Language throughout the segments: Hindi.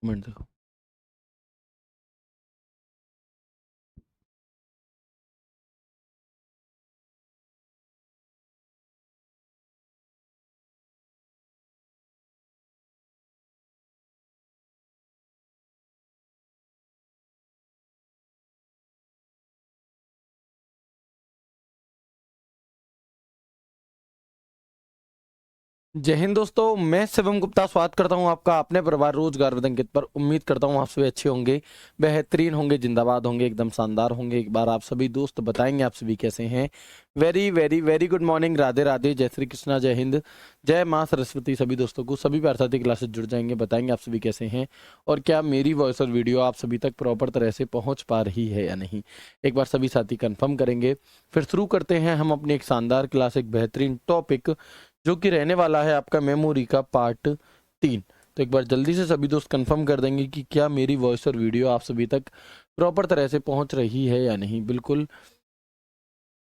मिनट देखो। जय हिंद दोस्तों, मैं शिवम गुप्ता स्वागत करता हूं आपका अपने परिवार रोजगार विद अंकित पर। उम्मीद करता हूं आप सभी अच्छे होंगे, बेहतरीन होंगे, जिंदाबाद होंगे, एकदम शानदार होंगे। एक बार आप सभी दोस्त बताएंगे आप सभी कैसे हैं। Very very very good morning, Radhe Radhe, जय श्री कृष्णा, जय हिंद, जय माँ सरस्वती। सभी दोस्तों को सभी प्यार साथी क्लासेस जुड़ जाएंगे, बताएंगे आप सभी कैसे हैं और क्या मेरी वॉइस और वीडियो आप सभी तक प्रॉपर तरह से पहुँच पा रही है या नहीं। एक बार सभी साथी कन्फर्म करेंगे, फिर शुरू करते हैं हम अपनी एक शानदार क्लास, एक बेहतरीन टॉपिक जो कि रहने वाला है आपका मेमोरी का पार्ट 3। तो एक बार जल्दी से सभी दोस्त कंफर्म कर देंगे कि क्या मेरी वॉइस और वीडियो आप सभी तक प्रॉपर तरह से पहुंच रही है या नहीं। बिल्कुल,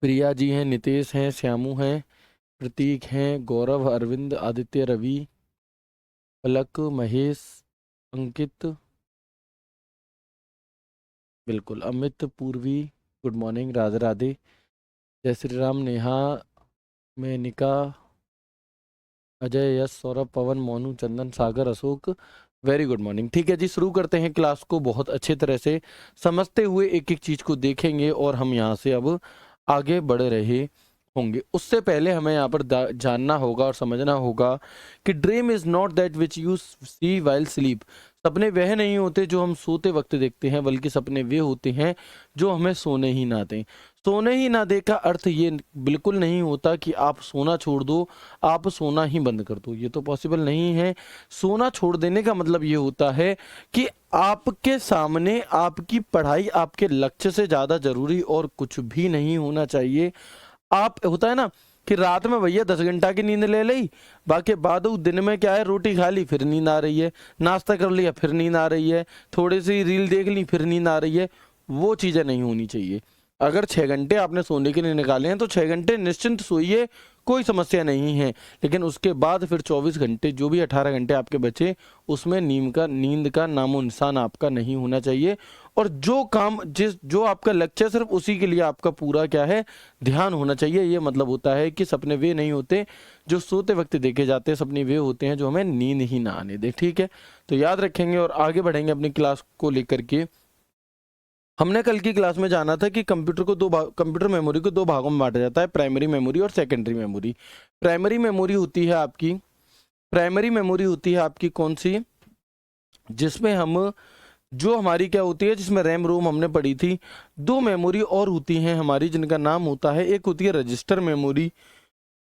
प्रिया जी हैं, नितेश हैं, श्यामू हैं, प्रतीक हैं, गौरव, अरविंद, आदित्य, रवि, पलक, महेश, अंकित, बिल्कुल, अमित, पूर्वी, गुड मॉर्निंग, राधे राधे, जय श्री राम, नेहा, मेनिका, अजय, यश, सौरभ, पवन, मोनू, चंदन, सागर, अशोक, वेरी गुड मॉर्निंग। ठीक है जी, शुरू करते हैं क्लास को। बहुत अच्छे तरह से समझते हुए एक एक चीज को देखेंगे और हम यहाँ से अब आगे बढ़ रहे होंगे। उससे पहले हमें यहाँ पर जानना होगा और समझना होगा कि dream is not that which you see while sleep. सपने वह नहीं होते जो हम सोते वक्त देखते हैं, बल्कि सपने वे होते हैं जो हमें सोने ही ना दें। सोने ही ना दे का अर्थ ये बिल्कुल नहीं होता कि आप सोना छोड़ दो, आप सोना ही बंद कर दो, ये तो पॉसिबल नहीं है। सोना छोड़ देने का मतलब ये होता है कि आपके सामने आपकी पढ़ाई आपके लक्ष्य से ज़्यादा जरूरी और कुछ भी नहीं होना चाहिए। आप होता है ना कि रात में भैया 10 घंटा की नींद ले ली, बाकी बाद दिन में क्या है, रोटी खा ली फिर नींद आ रही है, नाश्ता कर लिया फिर नींद आ रही है, थोड़ी सी रील देख ली फिर नींद आ रही है। वो चीज़ें नहीं होनी चाहिए। अगर 6 घंटे आपने सोने के लिए निकाले हैं तो 6 घंटे निश्चिंत सोइए, कोई समस्या नहीं है। लेकिन उसके बाद फिर 24 घंटे, जो भी 18 घंटे आपके बचे, उसमें नींद का नामो निशान आपका नहीं होना चाहिए। और जो काम जो आपका लक्ष्य है, सिर्फ उसी के लिए आपका पूरा क्या है, ध्यान होना चाहिए। ये मतलब होता है कि सपने वे नहीं होते जो सोते वक्त देखे जाते हैं, सपने वे होते हैं जो हमें नींद ही ना आने दे। ठीक है, तो याद रखेंगे और आगे बढ़ेंगे अपनी क्लास को लेकर के। हमने कल की क्लास में जाना था कि कंप्यूटर मेमोरी को 2 भागों में बांटा जाता है, प्राइमरी मेमोरी और सेकेंडरी मेमोरी। प्राइमरी मेमोरी होती है आपकी कौन सी, जिसमें हम जो हमारी क्या होती है, जिसमें रैम रोम हमने पढ़ी थी। 2 मेमोरी और होती हैं हमारी, जिनका नाम होता है, एक होती है रजिस्टर मेमोरी,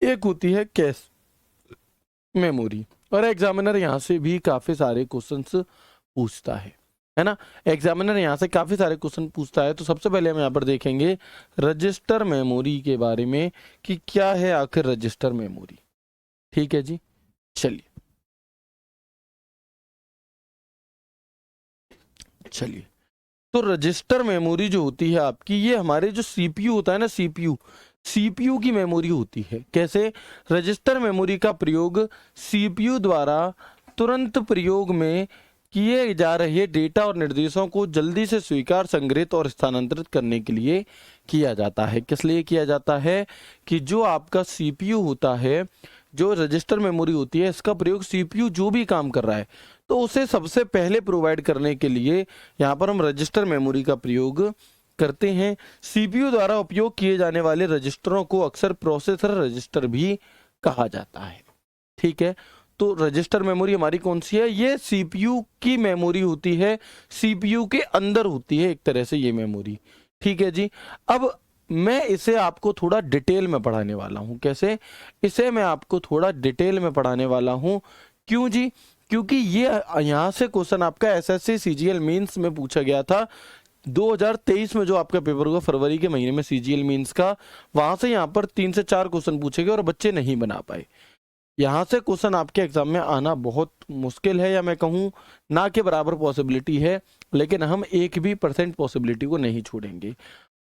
एक होती है कैश मेमोरी। और एग्जामिनर यहाँ से भी काफी सारे क्वेश्चंस पूछता है ना। एग्जामिनर यहाँ से काफी सारे क्वेश्चन पूछता है। तो सबसे पहले हम यहाँ पर देखेंगे रजिस्टर मेमोरी के बारे में कि क्या है आखिर रजिस्टर मेमोरी। ठीक है जी, चलिए चलिए। तो रजिस्टर मेमोरी जो होती है आपकी, ये हमारे जो सीपीयू होता है ना, सीपीयू की मेमोरी होती है। कैसे? रजिस्टर मेमोरी का प्रयोग सीपीयू द्वारा तुरंत प्रयोग में किए जा रहे डेटा और निर्देशों को जल्दी से स्वीकार, संग्रहित और स्थानांतरित करने के लिए किया जाता है। किस लिए किया जाता है? कि जो आपका सीपीयू होता है, जो रजिस्टर मेमोरी होती है, इसका प्रयोग सीपीयू जो भी काम कर रहा है तो उसे सबसे पहले प्रोवाइड करने के लिए यहाँ पर हम रजिस्टर मेमोरी का प्रयोग करते हैं। सीपीयू द्वारा उपयोग किए जाने वाले रजिस्टरों को अक्सर प्रोसेसर रजिस्टर भी कहा जाता है। ठीक है, तो रजिस्टर मेमोरी हमारी कौन सी है? ये सीपीयू की मेमोरी होती है, सीपीयू के अंदर होती है एक तरह से ये मेमोरी। ठीक है जी, अब मैं इसे आपको थोड़ा डिटेल में पढ़ाने वाला हूं। कैसे? इसे मैं आपको थोड़ा डिटेल में पढ़ाने वाला हूं। क्यों जी? क्योंकि ये यहाँ से क्वेश्चन आपका एसएससी सीजीएल मेंस में पूछा गया था 2023 में, जो आपका पेपर हुआ फरवरी के महीने में सीजीएल मेंस का। वहां से यहाँ पर 3 से 4 क्वेश्चन पूछे गए और बच्चे नहीं बना पाए। यहाँ से क्वेश्चन आपके एग्जाम में आना बहुत मुश्किल है, या मैं कहूँ ना के बराबर पॉसिबिलिटी है। लेकिन हम एक भी % पॉसिबिलिटी को नहीं छोड़ेंगे।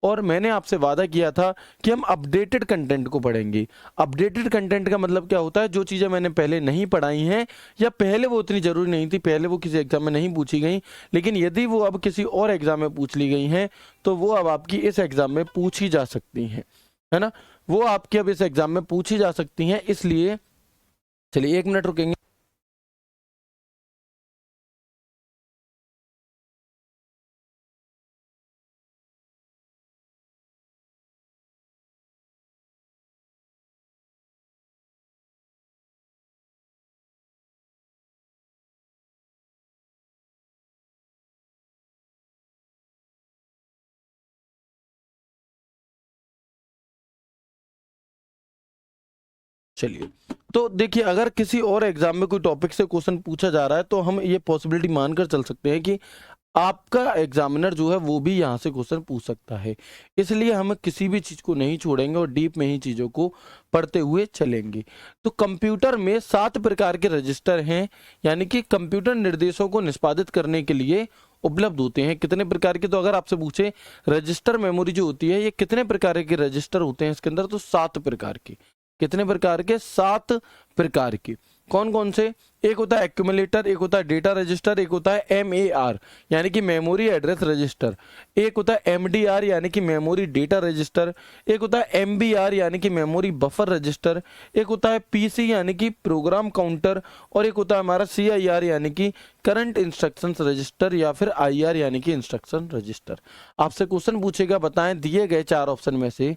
और मैंने आपसे वादा किया था कि हम अपडेटेड कंटेंट को पढ़ेंगे। अपडेटेड कंटेंट का मतलब क्या होता है, जो चीज़ें मैंने पहले नहीं पढ़ाई हैं या पहले वो उतनी ज़रूरी नहीं थी, पहले वो किसी एग्ज़ाम में नहीं पूछी गई, लेकिन यदि वो अब किसी और एग्ज़ाम में पूछ ली गई हैं तो वो अब आपकी इस एग्ज़ाम में पूछी जा सकती हैं, है ना। वो आपके अब इस एग्ज़ाम में पूछी जा सकती हैं, इसलिए चलिए 1 मिनट रुकेंगे। चलिए, तो देखिए, अगर किसी और एग्जाम में कोई टॉपिक से क्वेश्चन पूछा जा रहा है तो हम ये पॉसिबिलिटी मानकर चल सकते हैं कि आपका एग्जामिनर जो है वो भी यहाँ से क्वेश्चन पूछ सकता है। इसलिए हम किसी भी चीज़ को नहीं छोड़ेंगे और डीप में ही चीज़ों को पढ़ते हुए चलेंगे। तो कंप्यूटर में 7 प्रकार के रजिस्टर हैं, यानी कि कंप्यूटर निर्देशों को निष्पादित करने के लिए उपलब्ध होते हैं। कितने प्रकार के, तो अगर आपसे पूछे रजिस्टर मेमोरी जो होती है ये कितने प्रकार के रजिस्टर होते हैं इसके अंदर, तो 7 प्रकार के। कितने प्रकार के? 7 प्रकार के। कौन कौन से? एक होता है एक्यूमुलेटर, एक होता है डेटा रजिस्टर, एक होता है MAR यानी कि मेमोरी एड्रेस रजिस्टर, एक होता है MDR यानी कि मेमोरी डेटा रजिस्टर, एक होता है MBR यानी कि मेमोरी बफर रजिस्टर, एक होता है PC यानी कि प्रोग्राम काउंटर, और एक होता है हमारा CIR यानी कि करंट इंस्ट्रक्शन रजिस्टर, या फिर IR यानी कि इंस्ट्रक्शन रजिस्टर। आपसे क्वेश्चन पूछेगा, बताएं दिए गए 4 ऑप्शन में से,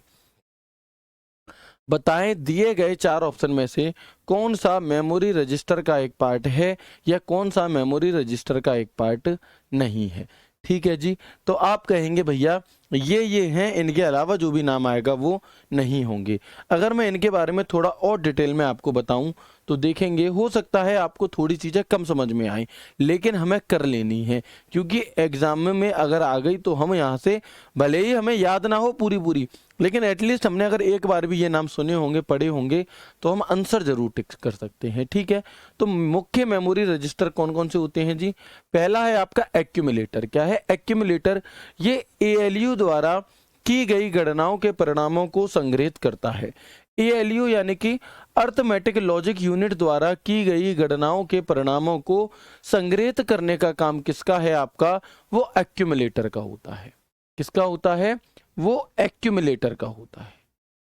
बताएं दिए गए 4 ऑप्शन में से कौन सा मेमोरी रजिस्टर का एक पार्ट है या कौन सा मेमोरी रजिस्टर का एक पार्ट नहीं है। ठीक है जी, तो आप कहेंगे भैया ये हैं, इनके अलावा जो भी नाम आएगा वो नहीं होंगे। अगर मैं इनके बारे में थोड़ा और डिटेल में आपको बताऊं तो देखेंगे, हो सकता है आपको थोड़ी चीज़ें कम समझ में आए, लेकिन हमें कर लेनी है, क्योंकि एग्जाम में अगर आ गई तो हम यहाँ से भले ही हमें याद ना हो पूरी पूरी, लेकिन एटलीस्ट हमने अगर एक बार भी ये नाम सुने होंगे, पढ़े होंगे, तो हम आंसर जरूर टिक कर सकते हैं। ठीक है, तो मुख्य मेमोरी रजिस्टर कौन कौन से होते हैं जी? पहला है आपका एक्यूमुलेटर। क्या है एक्यूमुलेटर? ये ALU द्वारा की गई गणनाओं के परिणामों को संग्रहित करता है। ALU यानी कि अर्थमेटिक लॉजिक यूनिट द्वारा की गई गणनाओं के परिणामों को संग्रहित करने का काम किसका है? आपका वो एक्यूमुलेटर का होता है। किसका होता है? वो एक्यूमुलेटर का होता है।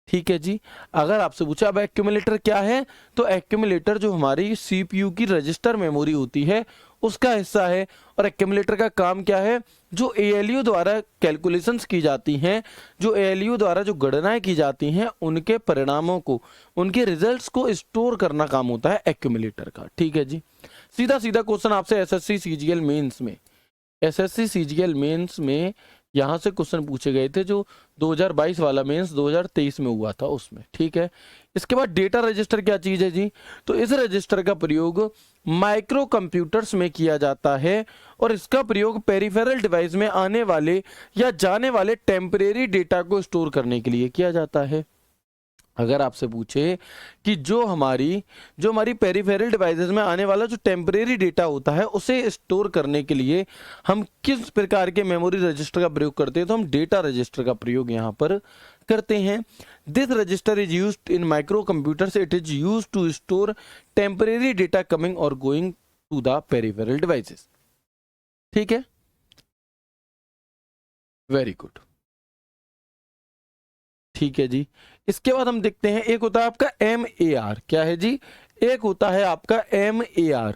ठीक है जी, अगर आपसे पूछा अब एक्यूमुलेटर क्या है, तो एक्यूमुलेटर जो हमारी CPU की रजिस्टर मेमोरी होती है उसका हिस्सा है। और एक्यूमुलेटर का काम क्या है? जो ALU द्वारा कैलकुलेशंस की जाती हैं, जो ALU द्वारा जो गणनाएं की जाती हैं, उनके परिणामों को, उनके रिजल्ट्स को स्टोर करना काम होता है एक्यूमुलेटर का। ठीक है जी, सीधा सीधा क्वेश्चन आपसे SSC CGL मेंस में, SSC CGL मेंस में यहाँ से क्वेश्चन पूछे गए थे, जो 2022 वाला मेंस 2023 में हुआ था उसमें। ठीक है, इसके बाद डेटा रजिस्टर क्या चीज़ है जी? तो इस रजिस्टर का प्रयोग माइक्रो कंप्यूटर्स में किया जाता है और इसका प्रयोग पेरिफेरल डिवाइस में आने वाले या जाने वाले टेम्परेरी डेटा को स्टोर करने के लिए किया जाता है। अगर आपसे पूछे कि जो हमारी पेरिफेरल डिवाइसेस में आने वाला जो टेम्परेरी डेटा होता है उसे स्टोर करने के लिए हम किस प्रकार के मेमोरी रजिस्टर का प्रयोग करते हैं, तो हम डेटा रजिस्टर का प्रयोग यहाँ पर करते हैं। This register is used in microcomputers, it is used to store temporary data coming और going to the peripheral devices. ठीक है, वेरी गुड। ठीक है जी, इसके बाद हम देखते हैं, एक होता है आपका MAR। क्या है जी? एक होता है आपका MAR।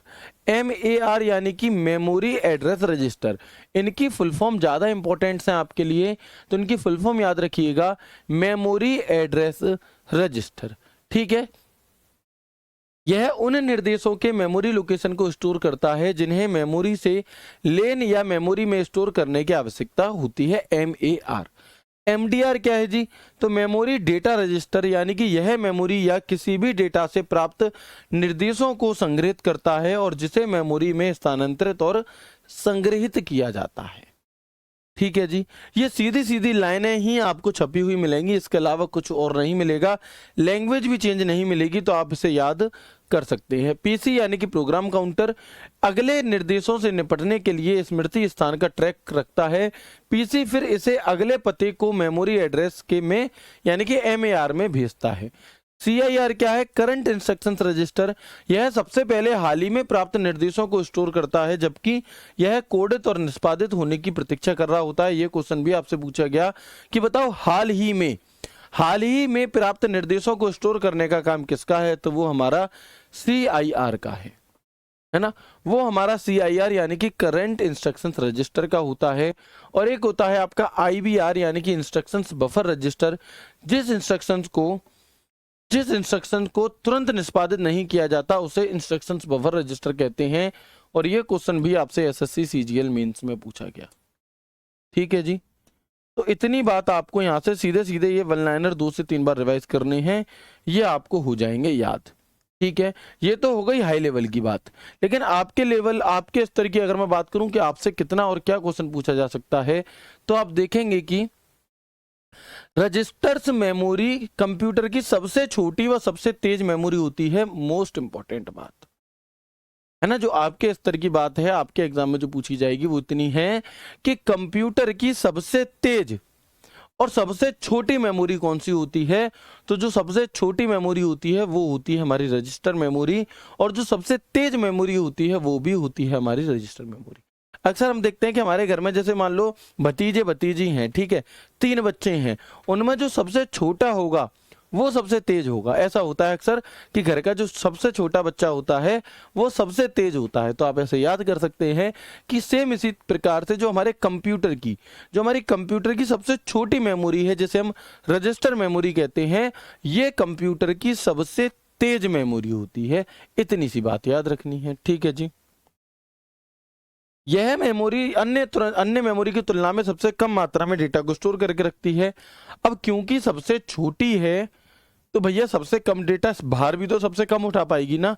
MAR यानी कि मेमोरी एड्रेस रजिस्टर। इनकी फुल फॉर्म ज़्यादा इंपॉर्टेंट्स हैं आपके लिए, तो इनकी फुल फॉर्म याद रखिएगा, मेमोरी एड्रेस रजिस्टर। ठीक है, यह उन निर्देशों के मेमोरी लोकेशन को स्टोर करता है जिन्हें मेमोरी से लेन या मेमोरी में स्टोर करने की आवश्यकता होती है। MAR। MDR क्या है जी? तो मेमोरी डेटा रजिस्टर, यानी कि यह मेमोरी या किसी भी डेटा से प्राप्त निर्देशों को संग्रहित करता है और जिसे मेमोरी में स्थानांतरित और संग्रहित किया जाता है। ठीक है जी, ये सीधी सीधी लाइनें ही आपको छपी हुई मिलेंगी, इसके अलावा कुछ और नहीं मिलेगा। लैंग्वेज भी चेंज नहीं मिलेगी, तो आप इसे याद कर सकते हैं। पीसी यानी कि प्रोग्राम काउंटर अगले निर्देशों से निपटने के लिए स्मृति स्थान का ट्रैक रखता है। पीसी फिर इसे अगले पते को मेमोरी एड्रेस के में यानी कि एमएआर में भेजता है। CIR क्या है? Current instructions register. यह सबसे पहले हाल ही में प्राप्त निर्देशों को स्टोर करता है, जबकि यह कोडित और निष्पादित होने की प्रतीक्षा कर रहा होता है। यह क्वेश्चन भी आपसे पूछा गया कि बताओ हाल ही में प्राप्त निर्देशों को स्टोर करने का काम किसका है? तो वो हमारा CIR का है ना। वो हमारा CIR यानी कि करंट इंस्ट्रक्शंस रजिस्टर का होता है। और एक होता है आपका IBR यानी कि इंस्ट्रक्शंस बफर रजिस्टर। जिस इंस्ट्रक्शन को तुरंत निष्पादित नहीं किया जाता उसे इंस्ट्रक्शंस बफर रजिस्टर कहते हैं। और ये क्वेश्चन भी आपसे SSC CGL मेंस में पूछा गया। ठीक है जी, तो इतनी बात आपको यहाँ से सीधे सीधे ये वन लाइनर 2 से 3 बार रिवाइज करने हैं, ये आपको हो जाएंगे याद। ठीक है, ये तो हो गई हाई लेवल की बात। लेकिन आपके लेवल, आपके स्तर की अगर मैं बात करूं कि आपसे कितना और क्या क्वेश्चन पूछा जा सकता है, तो आप देखेंगे कि रजिस्टर्स मेमोरी कंप्यूटर की सबसे छोटी व सबसे तेज मेमोरी होती है। मोस्ट इंपॉर्टेंट बात है ना, जो आपके स्तर की बात है, आपके एग्जाम में जो पूछी जाएगी वो इतनी है कि कंप्यूटर की सबसे तेज और सबसे छोटी मेमोरी कौन सी होती है? तो जो सबसे छोटी मेमोरी होती है वो होती है हमारी रजिस्टर मेमोरी, और जो सबसे तेज मेमोरी होती है वो भी होती है हमारी रजिस्टर मेमोरी। अक्सर हम देखते हैं कि हमारे घर में जैसे मान लो भतीजे भतीजी हैं, ठीक है, 3 बच्चे हैं, उनमें जो सबसे छोटा होगा वो सबसे तेज होगा। ऐसा होता है अक्सर कि घर का जो सबसे छोटा बच्चा होता है वो सबसे तेज होता है। तो आप ऐसे याद कर सकते हैं कि सेम इसी प्रकार से जो हमारी कंप्यूटर की सबसे छोटी मेमोरी है, जिसे हम रजिस्टर मेमोरी कहते हैं, ये कंप्यूटर की सबसे तेज मेमोरी होती है। इतनी सी बात याद रखनी है। ठीक है जी, यह मेमोरी अन्य मेमोरी की तुलना में सबसे कम मात्रा में डेटा को स्टोर करके रखती है। अब क्योंकि सबसे छोटी है तो भैया सबसे कम डेटा बाहर भी तो सबसे कम उठा पाएगी ना।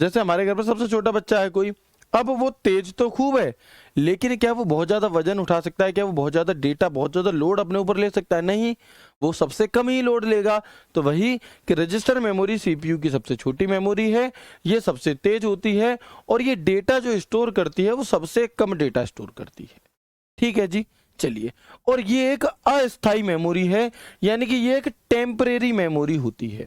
जैसे हमारे घर पर सबसे छोटा बच्चा है कोई, अब वो तेज तो खूब है, लेकिन क्या वो बहुत ज्यादा वजन उठा सकता है? क्या वो बहुत ज्यादा डेटा, बहुत ज्यादा लोड अपने ऊपर ले सकता है? नहीं, वो सबसे कम ही लोड लेगा। तो वही कि रजिस्टर मेमोरी CPU की सबसे छोटी मेमोरी है, ये सबसे तेज होती है, और ये डेटा जो स्टोर करती है वो सबसे कम डेटा स्टोर करती है। ठीक है जी, चलिए, और ये एक अस्थायी मेमोरी है, यानी कि ये एक टेम्परेरी मेमोरी होती है।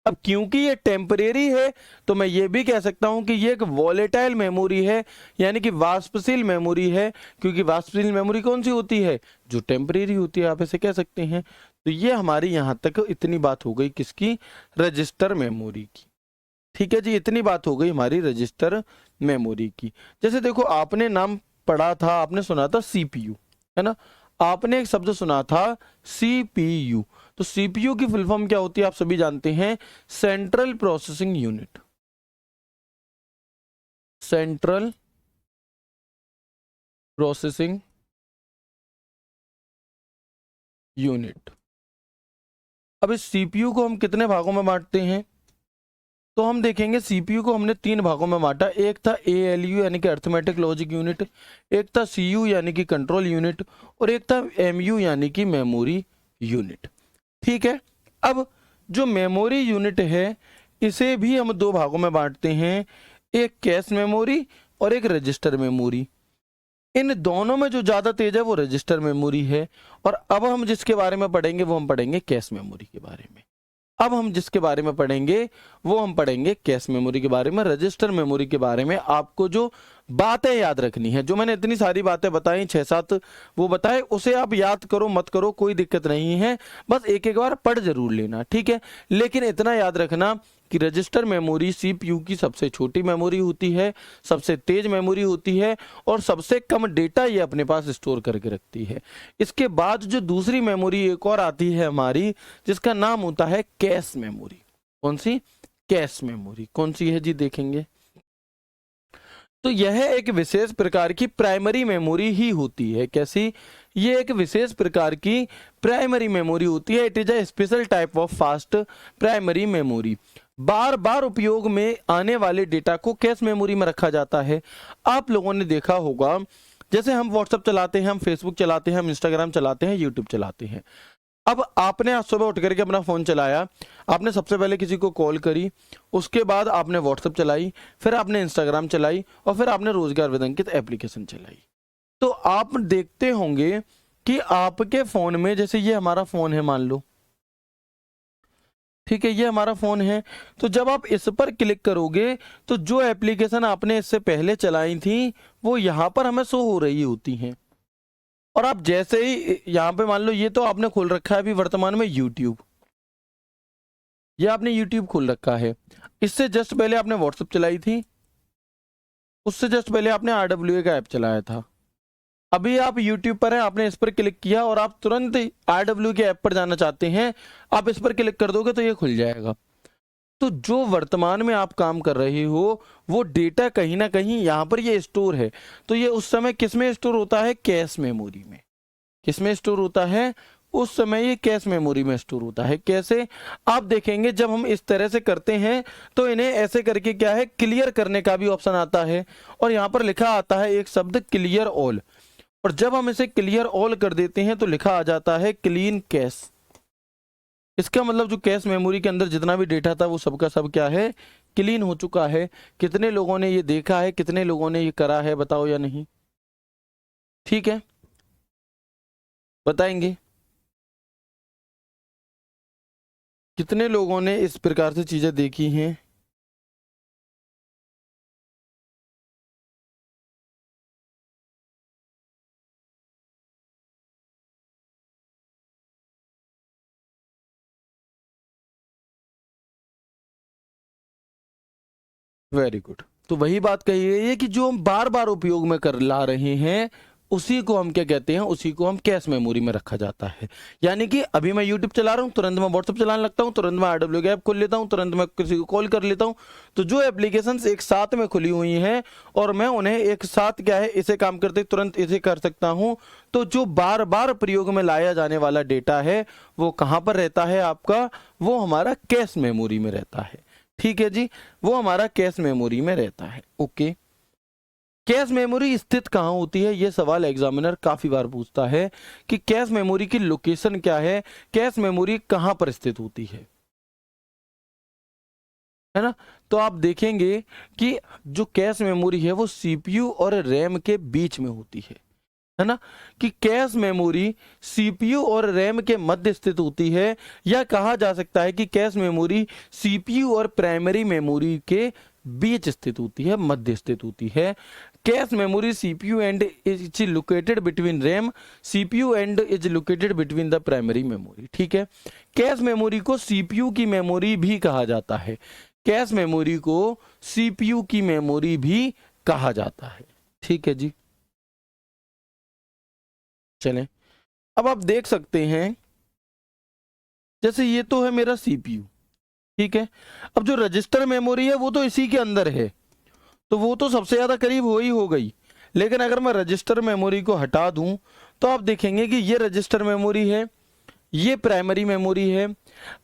अब क्योंकि ये टेम्परेरी है तो मैं ये भी कह सकता हूं कि ये एक वॉलेटाइल मेमोरी है, यानी कि वाष्पशील मेमोरी है। क्योंकि वाष्पशील मेमोरी कौन सी होती है? जो टेम्परेरी होती है, आप ऐसे कह सकते हैं। तो ये हमारी यहां तक इतनी बात हो गई किसकी? रजिस्टर मेमोरी की। ठीक है जी, इतनी बात हो गई हमारी रजिस्टर मेमोरी की। जैसे देखो, आपने नाम पढ़ा था, आपने सुना था CPU, है ना, आपने एक शब्द सुना था CPU। तो CPU की फुल फॉर्म क्या होती है आप सभी जानते हैं? Central processing unit. Central processing unit. अब इस CPU को हम कितने भागों में बांटते हैं? तो हम देखेंगे CPU को हमने 3 भागों में बांटा। एक था ALU यानी कि अर्थमेटिक लॉजिक यूनिट, एक था CU यानी कि कंट्रोल यूनिट, और एक था MU यानी कि मेमोरी यूनिट। ठीक है, अब जो मेमोरी यूनिट है इसे भी हम 2 भागों में बांटते हैं, एक कैश मेमोरी और एक रजिस्टर मेमोरी। इन दोनों में जो ज्यादा तेज है वो रजिस्टर मेमोरी है। और अब हम जिसके बारे में पढ़ेंगे वो हम पढ़ेंगे कैश मेमोरी के बारे में। अब हम जिसके बारे में पढ़ेंगे वो हम पढ़ेंगे कैश मेमोरी के बारे में। रजिस्टर मेमोरी के बारे में आपको जो बातें याद रखनी है, जो मैंने इतनी सारी बातें बताई, 6-7 वो बताए, उसे आप याद करो मत करो कोई दिक्कत नहीं है, बस एक एक बार पढ़ जरूर लेना। ठीक है, लेकिन इतना याद रखना कि रजिस्टर मेमोरी CPU की सबसे छोटी मेमोरी होती है, सबसे तेज मेमोरी होती है, और सबसे कम डेटा ये अपने पास स्टोर करके रखती है। इसके बाद जो दूसरी मेमोरी एक और आती है हमारी, जिसका नाम होता है कैश मेमोरी। कौन सी? Cache memory. कौन सी है जी? देखेंगे तो यह एक विशेष प्रकार की प्राइमरी मेमोरी ही होती है। कैसी? ये एक विशेष प्रकार की प्राइमरी मेमोरी होती है। It is a special type of fast primary memory. बार बार उपयोग में आने वाले डेटा को कैश मेमोरी में रखा जाता है। आप लोगों ने देखा होगा, जैसे हम व्हाट्सएप चलाते हैं, हम फेसबुक चलाते हैं, हम इंस्टाग्राम चलाते हैं, यूट्यूब चलाते हैं। अब आपने आज सुबह उठ करके अपना फ़ोन चलाया, आपने सबसे पहले किसी को कॉल करी, उसके बाद आपने व्हाट्सएप चलाई, फिर आपने इंस्टाग्राम चलाई और फिर आपने रोजगार विदंकित एप्लीकेशन चलाई। तो आप देखते होंगे कि आपके फ़ोन में, जैसे ये हमारा फ़ोन है मान लो, ठीक है, ये हमारा फ़ोन है, तो जब आप इस पर क्लिक करोगे तो जो एप्लीकेशन आपने इससे पहले चलाई थी वो यहाँ पर हमें शो हो रही होती हैं। और आप जैसे ही यहाँ पे मान लो, ये तो आपने खोल रखा है अभी वर्तमान में यूट्यूब, ये आपने यूट्यूब खोल रखा है, इससे जस्ट पहले आपने व्हाट्सएप चलाई थी, उससे जस्ट पहले आपने RWA का ऐप चलाया था। अभी आप यूट्यूब पर हैं, आपने इस पर क्लिक किया और आप तुरंत RWA के ऐप पर जाना चाहते हैं, आप इस पर क्लिक कर दोगे तो ये खुल जाएगा। तो जो वर्तमान में आप काम कर रहे हो वो डेटा कहीं ना कहीं यहाँ पर ये स्टोर है। तो ये उस समय किस में स्टोर होता है? कैश मेमोरी में। किस में स्टोर होता है? उस समय ये कैश मेमोरी में स्टोर होता है। कैसे? आप देखेंगे जब हम इस तरह से करते हैं तो इन्हें ऐसे करके क्या है, क्लियर करने का भी ऑप्शन आता है और यहाँ पर लिखा आता है एक शब्द क्लियर ऑल, और जब हम इसे क्लियर ऑल कर देते हैं तो लिखा आ जाता है क्लीन कैश। इसका मतलब जो कैश मेमोरी के अंदर जितना भी डेटा था वो सबका सब क्या है, क्लीन हो चुका है। कितने लोगों ने ये देखा है, कितने लोगों ने ये करा है, बताओ या नहीं? ठीक है, बताएंगे कितने लोगों ने इस प्रकार से चीजें देखी हैं? Very good. तो वही बात कही गई है कि जो हम बार बार उपयोग में कर ला रहे हैं उसी को हम क्या कहते हैं, उसी को हम कैश मेमोरी में रखा जाता है। यानी कि अभी मैं यूट्यूब चला रहा हूँ, तुरंत मैं व्हाट्सएप चलाने लगता हूँ, तुरंत मैं RWA ऐप खोल लेता हूँ, तुरंत मैं किसी को कॉल कर लेता हूँ। तो जो एप्लीकेशंस एक साथ में खुली हुई हैं और मैं उन्हें एक साथ क्या है, इसे काम करते तुरंत इसे कर सकता हूँ। तो जो बार बार प्रयोग में लाया जाने वाला डेटा है वो कहाँ पर रहता है आपका? वो हमारा कैश मेमोरी में रहता है। ठीक है जी, वो हमारा कैश मेमोरी में रहता है। ओके, कैश मेमोरी स्थित कहाँ होती है? ये सवाल एग्जामिनर काफी बार पूछता है कि कैश मेमोरी की लोकेशन क्या है, कैश मेमोरी कहाँ पर स्थित होती है ना? तो आप देखेंगे कि जो कैश मेमोरी है वो CPU और रैम के बीच में होती है ना? कि कैश मेमोरी CPU और रैम के मध्य स्थित होती है, या कहा जा सकता है कि कैश मेमोरी CPU और प्राइमरी मेमोरी के बीच स्थित होती है, मध्य स्थित होती है। Cache memory CPU and is located between RAM, CPU and is located between the primary memory। ठीक है, कैश मेमोरी को CPU की मेमोरी भी कहा जाता है, कैश मेमोरी को CPU की मेमोरी भी कहा जाता है। ठीक है जी, चलें अब आप देख सकते हैं जैसे ये तो है मेरा CPU, ठीक है। अब जो रजिस्टर मेमोरी है वो तो इसी के अंदर है, तो वो तो सबसे ज्यादा करीब हो गई। लेकिन अगर मैं रजिस्टर मेमोरी को हटा दूं तो आप देखेंगे कि ये रजिस्टर मेमोरी है, ये प्राइमरी मेमोरी है।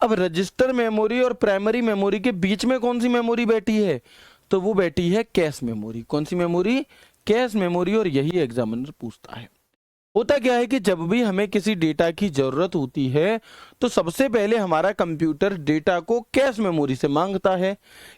अब रजिस्टर मेमोरी और प्राइमरी मेमोरी के बीच में कौन सी मेमोरी बैठी है? तो वो बैठी है कैश मेमोरी। कौन सी मेमोरी? Cache memory. और यही एग्जामिनर पूछता है। होता क्या है कि जब भी हमें किसी डेटा की जरूरत होती है तो सबसे पहले हमारा कंप्यूटर डेटा को कैश मेमोरी से मांगता है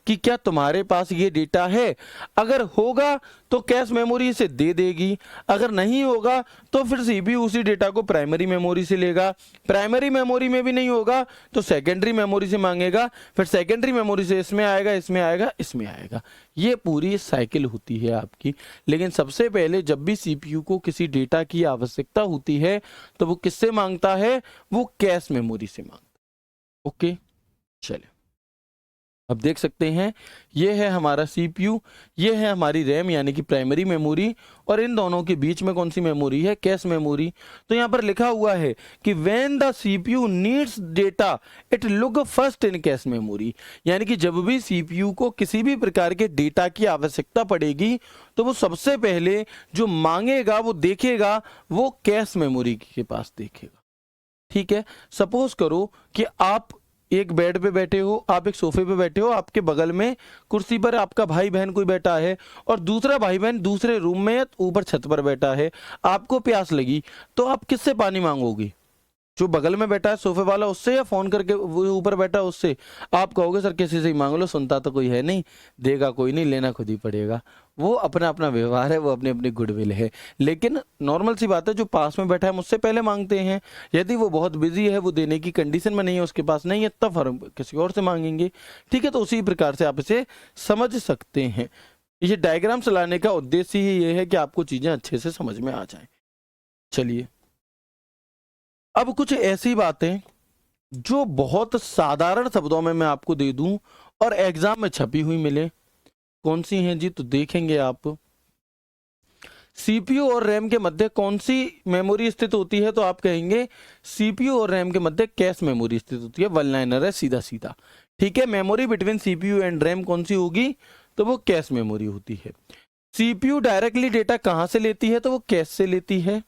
कि क्या तुम्हारे पास ये डेटा है। अगर होगा तो कैश मेमोरी इसे दे देगी, अगर नहीं होगा तो फिर CPU उसी डेटा को प्राइमरी मेमोरी से लेगा। प्राइमरी मेमोरी में भी नहीं होगा तो सेकेंडरी मेमोरी से मांगेगा, फिर सेकेंडरी मेमोरी से इसमें आएगा, इसमें आएगा, इसमें आएगा। ये पूरी साइकिल होती है आपकी। लेकिन सबसे पहले जब भी CPU को किसी डेटा की आवश्यकता होती है तो वो किससे मांगता है? वो कैश मेमोरी से मांगता है। ओके, चलिए अब देख सकते हैं ये है हमारा CPU, ये है हमारी रैम यानी कि प्राइमरी मेमोरी, और इन दोनों के बीच में कौन सी मेमोरी है? Cache memory. तो यहाँ पर लिखा हुआ है कि when the CPU needs data it look first in cache memory, यानी कि जब भी CPU को किसी भी प्रकार के डेटा की आवश्यकता पड़ेगी तो वो सबसे पहले जो मांगेगा वो देखेगा वो कैश मेमोरी के पास देखेगा। ठीक है, सपोज करो कि आप एक बेड पे बैठे हो, आप एक सोफे पे बैठे हो, आपके बगल में कुर्सी पर आपका भाई बहन कोई बैठा है और दूसरा भाई बहन दूसरे रूम में ऊपर छत पर बैठा है। आपको प्यास लगी तो आप किससे पानी मांगोगे? जो बगल में बैठा है सोफे वाला उससे, या फोन करके वो ऊपर बैठा है उससे? आप कहोगे सर किसी से ही मांग लो, सुनता तो कोई है नहीं, देगा कोई नहीं, लेना खुद ही पड़ेगा। वो अपना अपना व्यवहार है, वो अपनी अपनी गुडविल है। लेकिन नॉर्मल सी बात है, जो पास में बैठा है मुझसे पहले मांगते हैं। यदि वो बहुत बिजी है, वो देने की कंडीशन में नहीं है, उसके पास नहीं है, तब हम किसी और से मांगेंगे। ठीक है, तो उसी प्रकार से आप इसे समझ सकते हैं। ये डायग्राम चलाने का उद्देश्य ही ये है कि आपको चीजें अच्छे से समझ में आ जाए। चलिए, अब कुछ ऐसी बातें जो बहुत साधारण शब्दों में मैं आपको दे दूं और एग्जाम में छपी हुई मिले, कौन सी हैं जी? तो देखेंगे आप, सीपीयू और रैम के मध्य कौन सी मेमोरी स्थित होती है? तो आप कहेंगे सीपीयू और रैम के मध्य कैश मेमोरी स्थित होती है। वन लाइनर है, सीधा सीधा। ठीक है, memory between CPU and RAM कौन सी होगी? तो वो कैश मेमोरी होती है। सीपीयू डायरेक्टली डेटा कहां से लेती है? तो वो कैश से लेती है।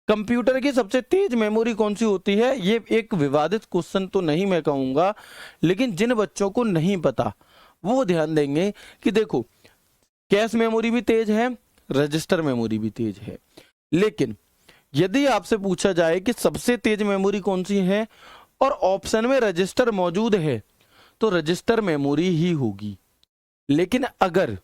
कंप्यूटर की सबसे तेज मेमोरी कौन सी होती है? ये एक विवादित क्वेश्चन तो नहीं मैं कहूंगा, लेकिन जिन बच्चों को नहीं पता वो ध्यान देंगे कि देखो, कैश मेमोरी भी तेज है, रजिस्टर मेमोरी भी तेज है। लेकिन यदि आपसे पूछा जाए कि सबसे तेज मेमोरी कौन सी है और ऑप्शन में रजिस्टर मौजूद है, तो रजिस्टर मेमोरी ही होगी। लेकिन अगर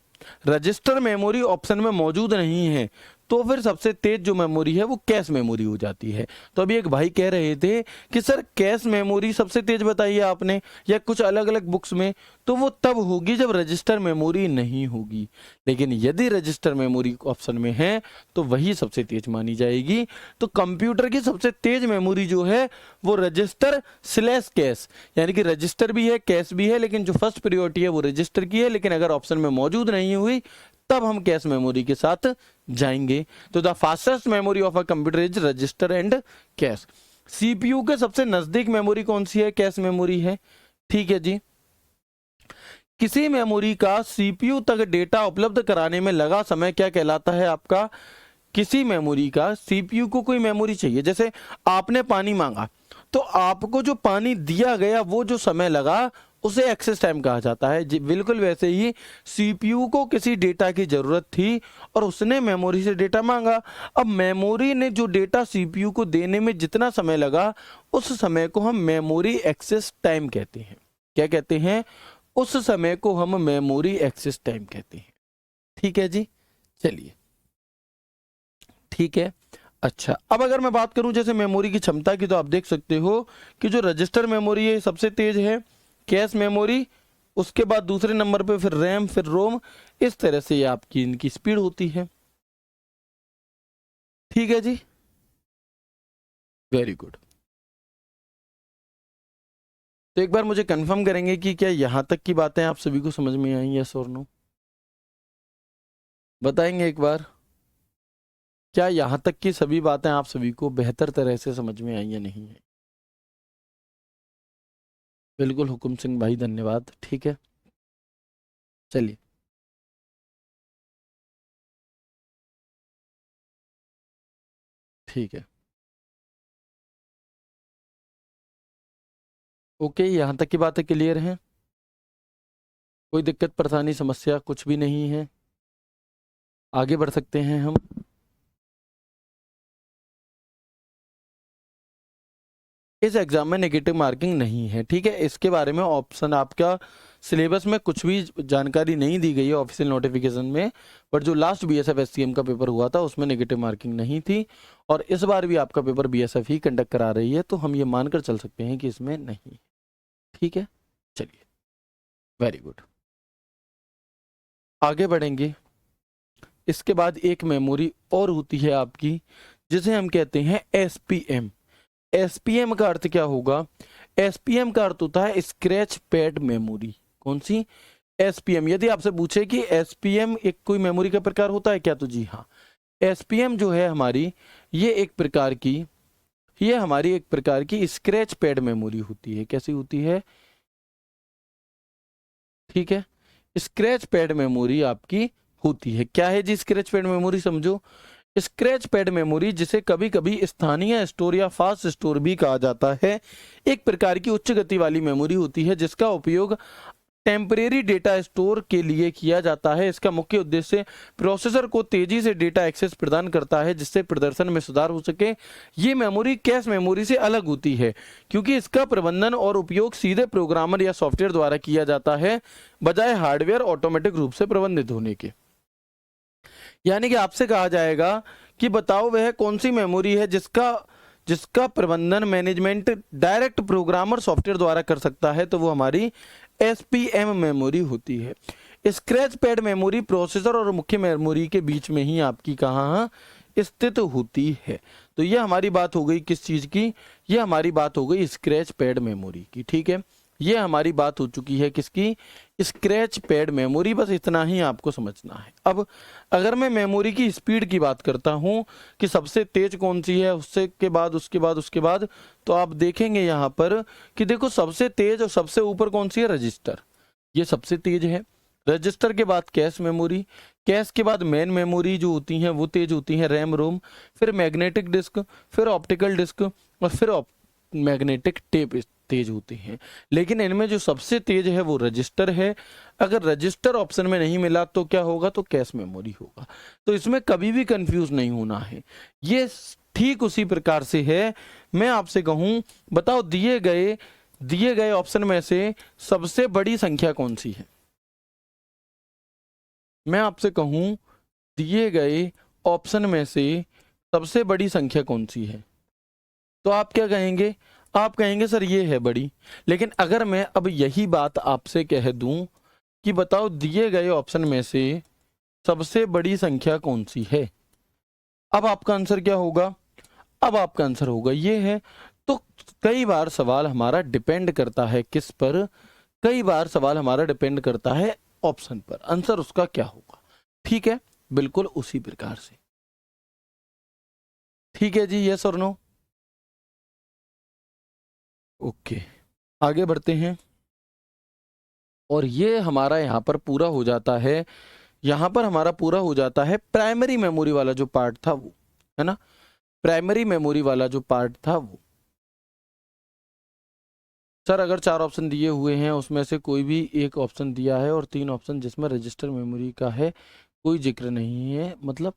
रजिस्टर मेमोरी ऑप्शन में मौजूद नहीं है, तो फिर सबसे तेज जो मेमोरी है वो कैश मेमोरी हो जाती है। तो अभी एक भाई कह रहे थे कि सर कैश मेमोरी सबसे तेज बताइए आपने, या कुछ अलग अलग बुक्स में, तो वो तब होगी जब रजिस्टर मेमोरी नहीं होगी। लेकिन यदि रजिस्टर मेमोरी ऑप्शन में है तो वही सबसे तेज मानी जाएगी। तो कंप्यूटर की सबसे तेज मेमोरी जो है वो रजिस्टर स्लैश कैश, यानी कि रजिस्टर भी है कैश भी है, लेकिन जो फर्स्ट प्रायोरिटी है वो रजिस्टर की है। लेकिन अगर ऑप्शन में मौजूद नहीं हुई तब हम कैश मेमोरी के साथ जाएंगे। तो the fastest memory of a computer is register and cash. CPU के सबसे नजदीक मेमोरी कौन सी है? कैश मेमोरी है। ठीक है जी। किसी मेमोरी का सीपीयू तक डेटा उपलब्ध कराने में लगा समय क्या कहलाता है आपका? किसी मेमोरी का सीपीयू को कोई मेमोरी चाहिए, जैसे आपने पानी मांगा तो आपको जो पानी दिया गया वो जो समय लगा उसे एक्सेस टाइम कहा जाता है। बिल्कुल वैसे ही सीपीयू को किसी डेटा की जरूरत थी और उसने मेमोरी से डेटा मांगा। अब मेमोरी ने जो डेटा सीपीयू को देने में जितना समय लगा, उस समय को हम मेमोरी एक्सेस टाइम कहते हैं। क्या कहते हैं? उस समय को हम मेमोरी एक्सेस टाइम कहते हैं। ठीक है जी, चलिए ठीक है। अच्छा, अब अगर मैं बात करूं जैसे मेमोरी की क्षमता की, तो आप देख सकते हो कि जो रजिस्टर मेमोरी है सबसे तेज है, कैश मेमोरी, उसके बाद दूसरे नंबर पे फिर रैम, फिर रोम। इस तरह से ये आपकी इनकी स्पीड होती है। ठीक है जी, वेरी गुड। तो एक बार मुझे कंफर्म करेंगे कि क्या यहां तक की बातें आप सभी को समझ में आई, यस और नो? बताएंगे एक बार, क्या यहां तक की सभी बातें आप सभी को बेहतर तरह से समझ में आई या नहीं है? बिल्कुल हुकुम सिंह भाई, धन्यवाद। ठीक है, चलिए ठीक है, ओके। यहाँ तक की बातें क्लियर हैं? कोई दिक्कत परेशानी समस्या कुछ भी नहीं है? आगे बढ़ सकते हैं हम। इस एग्जाम में नेगेटिव मार्किंग नहीं है। ठीक है, इसके बारे में ऑप्शन आपका सिलेबस में कुछ भी जानकारी नहीं दी गई है ऑफिशियल नोटिफिकेशन में। बट जो लास्ट बीएसएफ एससीएम का पेपर हुआ था उसमें नेगेटिव मार्किंग नहीं थी, और इस बार भी आपका पेपर बीएसएफ ही कंडक्ट करा रही है, तो हम ये मानकर चल सकते हैं कि इसमें नहीं। ठीक है, चलिए, वेरी गुड। आगे बढ़ेंगे। इसके बाद एक मेमोरी और होती है आपकी, जिसे हम कहते हैं एसपीएम। एसपीएम का अर्थ क्या होगा? एसपीएम का अर्थ होता है स्क्रैच पैड मेमोरी। कौन सी? एसपीएम। यदि आपसे पूछे कि एसपीएम एक कोई मेमोरी का प्रकार होता है क्या, तो जी हाँ, एसपीएम जो है हमारी, ये हमारी एक प्रकार की स्क्रैच पैड मेमोरी होती है। कैसी होती है? ठीक है, स्क्रैच पैड मेमोरी आपकी होती है। क्या है जी स्क्रैच पैड मेमोरी? समझो, स्क्रैच पैड मेमोरी, जिसे कभी कभी स्थानीय स्टोर या फास्ट स्टोर भी कहा जाता है, एक प्रकार की उच्च गति वाली मेमोरी होती है जिसका उपयोग टेम्परेरी डेटा स्टोर के लिए किया जाता है। इसका मुख्य उद्देश्य प्रोसेसर को तेजी से डेटा एक्सेस प्रदान करता है जिससे प्रदर्शन में सुधार हो सके। ये मेमोरी कैश मेमोरी से अलग होती है क्योंकि इसका प्रबंधन और उपयोग सीधे प्रोग्रामर या सॉफ्टवेयर द्वारा किया जाता है बजाय हार्डवेयर ऑटोमेटिक रूप से प्रबंधित होने के। यानी कि आपसे कहा जाएगा कि बताओ वह कौन सी मेमोरी है जिसका जिसका प्रबंधन मैनेजमेंट डायरेक्ट प्रोग्रामर सॉफ्टवेयर द्वारा कर सकता है, तो वो हमारी एसपीएम मेमोरी होती है। स्क्रैच पैड मेमोरी प्रोसेसर और मुख्य मेमोरी के बीच में ही आपकी कहाँ स्थित होती है। तो ये हमारी बात हो गई किस चीज़ की, ये हमारी बात हो गई स्क्रैच पैड मेमोरी की। ठीक है, ये हमारी बात हो चुकी है किसकी, स्क्रैच पैड मेमोरी। बस इतना ही आपको समझना है। अब अगर मैं मेमोरी की स्पीड की बात करता हूं कि सबसे तेज कौन सी है, उससे के बाद उसके बाद तो आप देखेंगे यहाँ पर कि देखो सबसे तेज और सबसे ऊपर कौन सी है, रजिस्टर, ये सबसे तेज है। रजिस्टर के बाद कैश मेमोरी, कैश के बाद मेन मेमोरी जो होती हैं वो तेज होती हैं, रैम रोम, फिर मैग्नेटिक डिस्क, फिर ऑप्टिकल डिस्क और फिर मैग्नेटिक टेप तेज होती हैं। लेकिन इनमें जो सबसे तेज है वो रजिस्टर है। अगर रजिस्टर ऑप्शन में नहीं मिला तो क्या होगा, तो कैश मेमोरी होगा। तो इसमें कभी भी कंफ्यूज नहीं होना है। ये ठीक उसी प्रकार से है। मैं आपसे कहूं बताओ दिए गए ऑप्शन में से सबसे बड़ी संख्या कौन सी है। मैं आपसे कहूं दिए गए ऑप्शन में से सबसे बड़ी संख्या कौन सी है, तो आप क्या कहेंगे, आप कहेंगे सर ये है बड़ी। लेकिन अगर मैं अब यही बात आपसे कह दूं कि बताओ दिए गए ऑप्शन में से सबसे बड़ी संख्या कौन सी है, अब आपका आंसर क्या होगा, अब आपका आंसर होगा ये है। तो कई बार सवाल हमारा डिपेंड करता है किस पर, कई बार सवाल हमारा डिपेंड करता है ऑप्शन पर, आंसर उसका क्या होगा। ठीक है, बिल्कुल उसी प्रकार से। ठीक है जी, यस और नो। ओके, आगे बढ़ते हैं। और ये हमारा यहाँ पर पूरा हो जाता है, यहाँ पर हमारा पूरा हो जाता है प्राइमरी मेमोरी वाला जो पार्ट था वो, है ना, प्राइमरी मेमोरी वाला जो पार्ट था वो। सर अगर 4 ऑप्शन दिए हुए हैं उसमें से कोई भी एक ऑप्शन दिया है और 3 ऑप्शन जिसमें रजिस्टर मेमोरी का है कोई जिक्र नहीं है, मतलब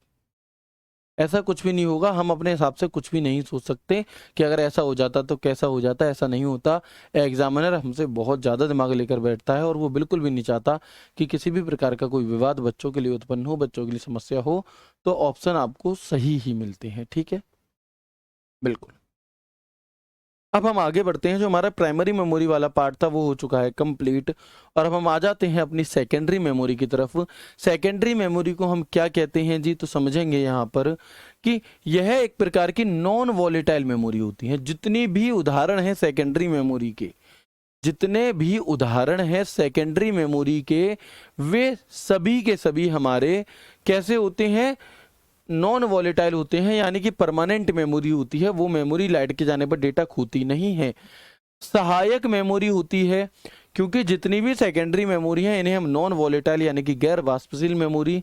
ऐसा कुछ भी नहीं होगा। हम अपने हिसाब से कुछ भी नहीं सोच सकते कि अगर ऐसा हो जाता तो कैसा हो जाता, ऐसा नहीं होता। एग्जामिनर हमसे बहुत ज़्यादा दिमाग लेकर बैठता है और वो बिल्कुल भी नहीं चाहता कि किसी भी प्रकार का कोई विवाद बच्चों के लिए उत्पन्न हो, बच्चों के लिए समस्या हो। तो ऑप्शन आपको सही ही मिलते हैं। ठीक है, बिल्कुल। अब हम आगे बढ़ते हैं। जो हमारा प्राइमरी मेमोरी वाला पार्ट था वो हो चुका है कंप्लीट, और अब हम आ जाते हैं अपनी सेकेंडरी मेमोरी की तरफ। सेकेंडरी मेमोरी को हम क्या कहते हैं जी, तो समझेंगे यहाँ पर कि यह एक प्रकार की नॉन वॉलेटाइल मेमोरी होती है। जितनी भी उदाहरण है सेकेंडरी मेमोरी के, जितने भी उदाहरण हैं सेकेंडरी मेमोरी के, वे सभी के सभी हमारे कैसे होते हैं, नॉन वॉलेटाइल होते हैं, यानी कि परमानेंट मेमोरी होती है। वो मेमोरी लाइट के जाने पर डेटा खोती नहीं है, सहायक मेमोरी होती है। क्योंकि जितनी भी सेकेंडरी मेमोरी है इन्हें हम नॉन वॉलेटाइल यानी कि गैर वाष्पशील मेमोरी,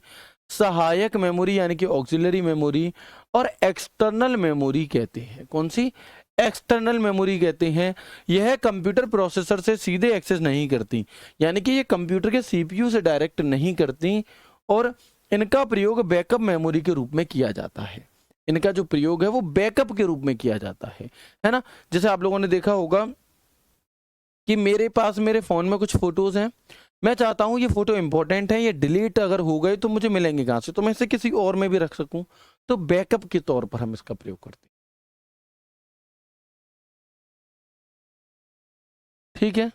सहायक मेमोरी यानी कि ऑक्सिलरी मेमोरी और एक्सटर्नल मेमोरी कहते हैं। कौन सी, एक्सटर्नल मेमोरी कहते हैं। यह कंप्यूटर प्रोसेसर से सीधे एक्सेस नहीं करती, यानी कि ये कंप्यूटर के सीपीयू से डायरेक्ट नहीं करती, और इनका प्रयोग बैकअप मेमोरी के रूप में किया जाता है। इनका जो प्रयोग है वो बैकअप के रूप में किया जाता है ना। जैसे आप लोगों ने देखा होगा कि मेरे पास मेरे फोन में कुछ फोटोज हैं, मैं चाहता हूं ये फोटो इंपॉर्टेंट है, ये डिलीट अगर हो गए तो मुझे मिलेंगे कहां से, तो मैं इसे किसी और में भी रख सकूं। तो बैकअप के तौर पर हम इसका प्रयोग करते हैं। ठीक है,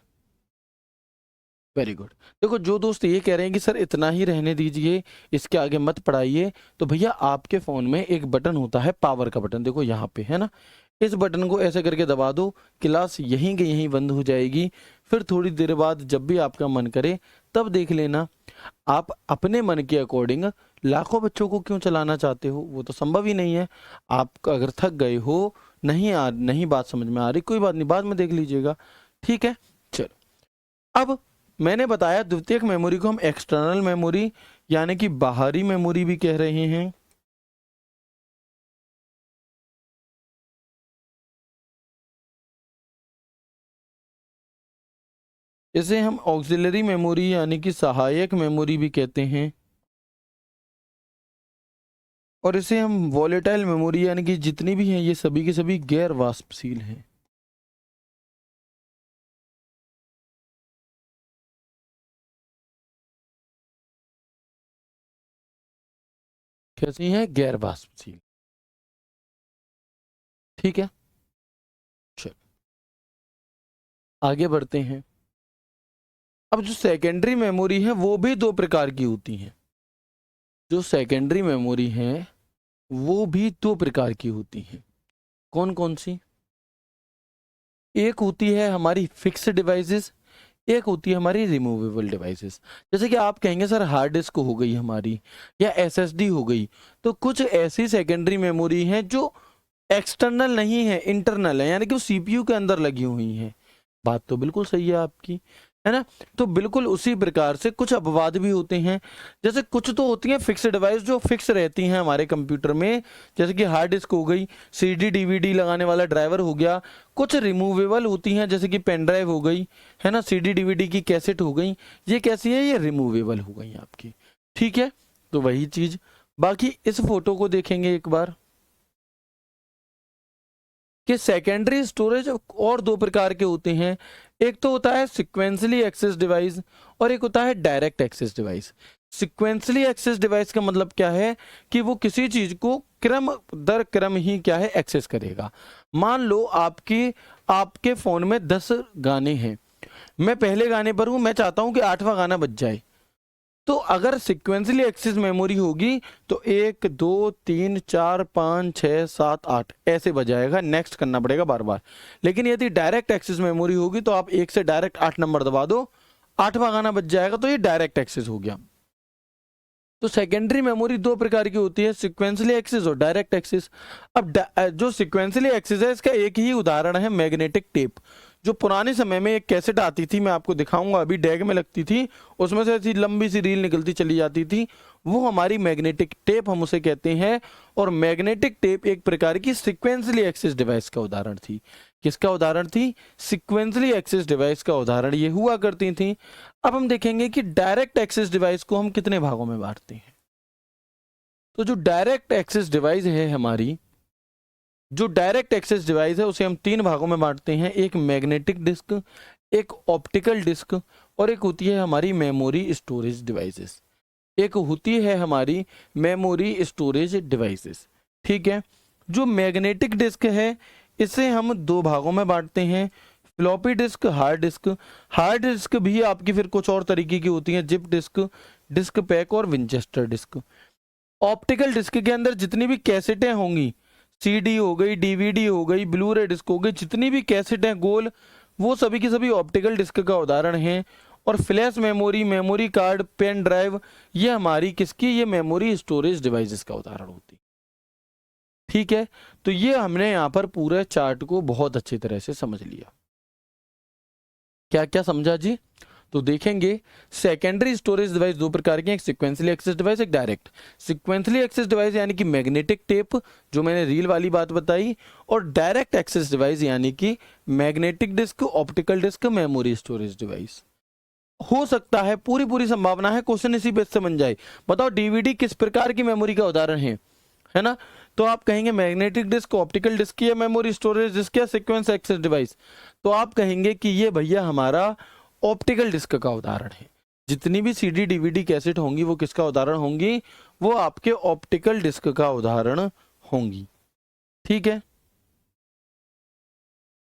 वेरी गुड। देखो जो दोस्त ये कह रहे हैं कि सर इतना ही रहने दीजिए, इसके आगे मत पढ़ाइए, तो भैया आपके फ़ोन में एक बटन होता है पावर का बटन, देखो यहाँ पे है ना, इस बटन को ऐसे करके दबा दो, क्लास यहीं की यहीं बंद हो जाएगी। फिर थोड़ी देर बाद जब भी आपका मन करे तब देख लेना। आप अपने मन के अकॉर्डिंग लाखों बच्चों को क्यों चलाना चाहते हो, वो तो संभव ही नहीं है। आप अगर थक गए हो, नहीं बात समझ में आ रही, कोई बात नहीं, बाद में देख लीजिएगा। ठीक है, चलो। अब मैंने बताया द्वितीयक मेमोरी को हम एक्सटर्नल मेमोरी यानी कि बाहरी मेमोरी भी कह रहे हैं। इसे हम ऑक्सिलरी मेमोरी यानी कि सहायक मेमोरी भी कहते हैं, और इसे हम वॉलेटाइल मेमोरी यानी कि जितनी भी हैं ये सभी के सभी गैर वाष्पशील हैं। कैसी हैं? गैर वाष्पशील। ठीक है, चलो आगे बढ़ते हैं। अब जो सेकेंडरी मेमोरी है वो भी दो प्रकार की होती हैं। जो सेकेंडरी मेमोरी है वो भी दो प्रकार की होती हैं। कौन कौन सी? एक होती है हमारी फिक्स्ड डिवाइसेस, एक होती है हमारी रिमूवेबल डिवाइसेस। जैसे कि आप कहेंगे सर हार्ड डिस्क हो गई हमारी या एसएसडी हो गई, तो कुछ ऐसी सेकेंडरी मेमोरी हैं जो एक्सटर्नल नहीं है, इंटरनल है, यानी कि वो सीपीयू के अंदर लगी हुई हैं। बात तो बिल्कुल सही है आपकी, है ना? तो बिल्कुल उसी प्रकार से कुछ अपवाद भी होते हैं। जैसे कुछ तो होती हैं फिक्स डिवाइस जो फिक्स रहती हैं हमारे कंप्यूटर में, जैसे कि हार्ड डिस्क हो गई, सीडी डीवीडी लगाने वाला ड्राइवर हो गया। कुछ रिमूवेबल होती हैं जैसे कि पेन ड्राइव हो गई, है ना, सीडी डीवीडी की कैसेट हो गई। ये कैसी है? ये रिमूवेबल हो गई आपकी। ठीक है, तो वही चीज। बाकी इस फोटो को देखेंगे एक बार कि सेकेंडरी स्टोरेज और दो प्रकार के होते हैं। एक तो होता है सिक्वेंसली एक्सेस डिवाइस और एक होता है direct access device. Sequentially access device का मतलब क्या है कि वो किसी चीज को क्रम दर क्रम ही क्या है एक्सेस करेगा। मान लो आपके फोन में 10 गाने हैं, मैं पहले गाने पर हूं, मैं चाहता हूं कि 8वां गाना बज जाए। तो अगर सिक्वेंसली एक्सेस मेमोरी होगी तो 1 2 3 4 5 6 7 8 ऐसे बजाएगा, नेक्स्ट करना पड़ेगा बार बार। लेकिन यदि डायरेक्ट एक्सेस मेमोरी होगी तो आप 1 से डायरेक्ट 8 नंबर दबा दो, 8वां गाना बज जाएगा, तो ये डायरेक्ट एक्सेस हो गया। तो सेकेंडरी मेमोरी दो प्रकार की होती है, सिक्वेंसली एक्सेस और डायरेक्ट एक्सेस। अब जो सिक्वेंसली एक्सेस है इसका एक ही उदाहरण है मैग्नेटिक टेप। जो पुराने समय में एक कैसेट आती थी, मैं आपको दिखाऊंगा, अभी डैग में लगती थी, उसमें से ऐसी लंबी सी रील निकलती चली जाती थी, वो हमारी मैग्नेटिक टेप हम उसे कहते हैं। और मैग्नेटिक टेप एक प्रकार की सिक्वेंसली एक्सेस डिवाइस का उदाहरण थी। किसका उदाहरण थी? सिक्वेंसली एक्सेस डिवाइस का उदाहरण ये हुआ करती थी। अब हम देखेंगे कि डायरेक्ट एक्सेस डिवाइस को हम कितने भागों में बांटते हैं। तो जो डायरेक्ट एक्सेस डिवाइस है हमारी, जो डायरेक्ट एक्सेस डिवाइस है उसे हम 3 भागों में बांटते हैं। एक मैग्नेटिक डिस्क, एक ऑप्टिकल डिस्क और एक होती है हमारी मेमोरी स्टोरेज डिवाइसेस। एक होती है हमारी मेमोरी स्टोरेज डिवाइसेस। ठीक है, जो मैग्नेटिक डिस्क है इसे हम 2 भागों में बांटते हैं, floppy disk, hard disk. Hard disk भी आपकी फिर कुछ और तरीके की होती हैं, जिप डिस्क, डिस्क पैक और विंचेस्टर डिस्क। ऑप्टिकल डिस्क के अंदर जितनी भी कैसेटें होंगी, सीडी हो गई, डीवीडी हो गई, ब्लू रे डिस्क हो गई, जितनी भी कैसेटें गोल, वो सभी की सभी ऑप्टिकल डिस्क का उदाहरण हैं। और flash memory, memory card, pen drive, ये हमारी किसकी? ये मेमोरी स्टोरेज डिवाइसेस का उदाहरण होती। ठीक है, तो ये हमने यहाँ पर पूरे चार्ट को बहुत अच्छी तरह से समझ लिया। क्या क्या समझा जी? तो देखेंगे सेकेंडरी स्टोरेज डिवाइस दो प्रकार के, एक सिक्वेंसली एक्सेस डिवाइस, एक डायरेक्ट। सिक्वेंसली एक्सेस डिवाइस यानी कि मैग्नेटिक टेप, जो मैंने रील वाली बात बताई, और डायरेक्ट एक्सेस डिवाइस यानी कि magnetic disk, optical disk, memory storage device. हो सकता है, पूरी संभावना है क्वेश्चन इसी बेस से बन जाए। बताओ डीवीडी किस प्रकार की मेमोरी का उदाहरण है ना? तो आप कहेंगे मैग्नेटिक डिस्क, ऑप्टिकल डिस्क या मेमोरी स्टोरेज डिस्क या सीक्वेंस एक्सेस डिवाइस। तो आप कहेंगे कि ये भैया हमारा ऑप्टिकल डिस्क का उदाहरण है। जितनी भी सीडी डीवीडी कैसेट होंगी वो किसका उदाहरण होंगी? वो आपके ऑप्टिकल डिस्क का उदाहरण होंगी। ठीक है,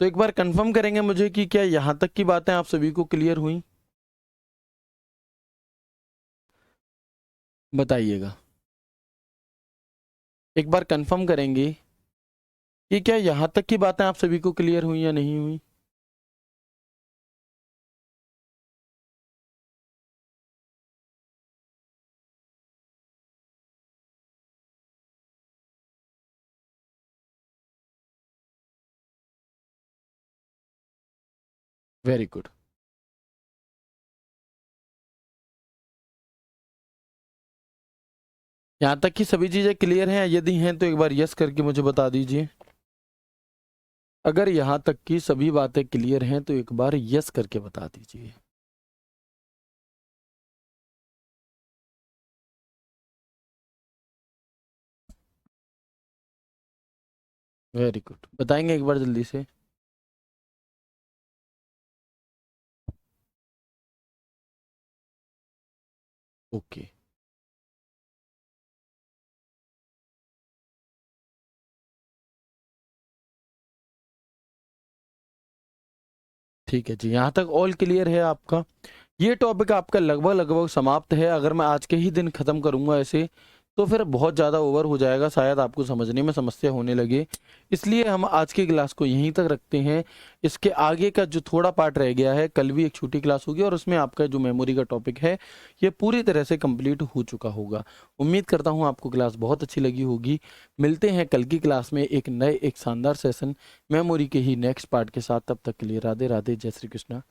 तो एक बार कंफर्म करेंगे मुझे कि क्या यहां तक की बातें आप सभी को क्लियर हुई? बताइएगा, एक बार कंफर्म करेंगे कि क्या यहां तक की बातें आप सभी को क्लियर हुई या नहीं हुई? Very good. यहाँ तक की सभी चीजें क्लियर हैं? यदि हैं तो एक बार यस करके मुझे बता दीजिए। अगर यहाँ तक की सभी बातें क्लियर हैं तो एक बार यस करके बता दीजिए। वेरी गुड, बताएंगे एक बार जल्दी से। ओके, ठीक है जी, यहाँ तक ऑल क्लियर है आपका। ये टॉपिक आपका लगभग लगभग समाप्त है। अगर मैं आज के ही दिन ख़त्म करूँगा ऐसे, तो फिर बहुत ज़्यादा ओवर हो जाएगा, शायद आपको समझने में समस्या होने लगे। इसलिए हम आज की क्लास को यहीं तक रखते हैं। इसके आगे का जो थोड़ा पार्ट रह गया है, कल भी एक छोटी क्लास होगी और उसमें आपका जो मेमोरी का टॉपिक है ये पूरी तरह से कंप्लीट हो चुका होगा। उम्मीद करता हूँ आपको क्लास बहुत अच्छी लगी होगी। मिलते हैं कल की क्लास में एक नए एक शानदार सेशन मेमोरी के ही नेक्स्ट पार्ट के साथ। तब तक के लिए राधे राधे, जय श्री कृष्णा,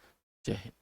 जय हिंद।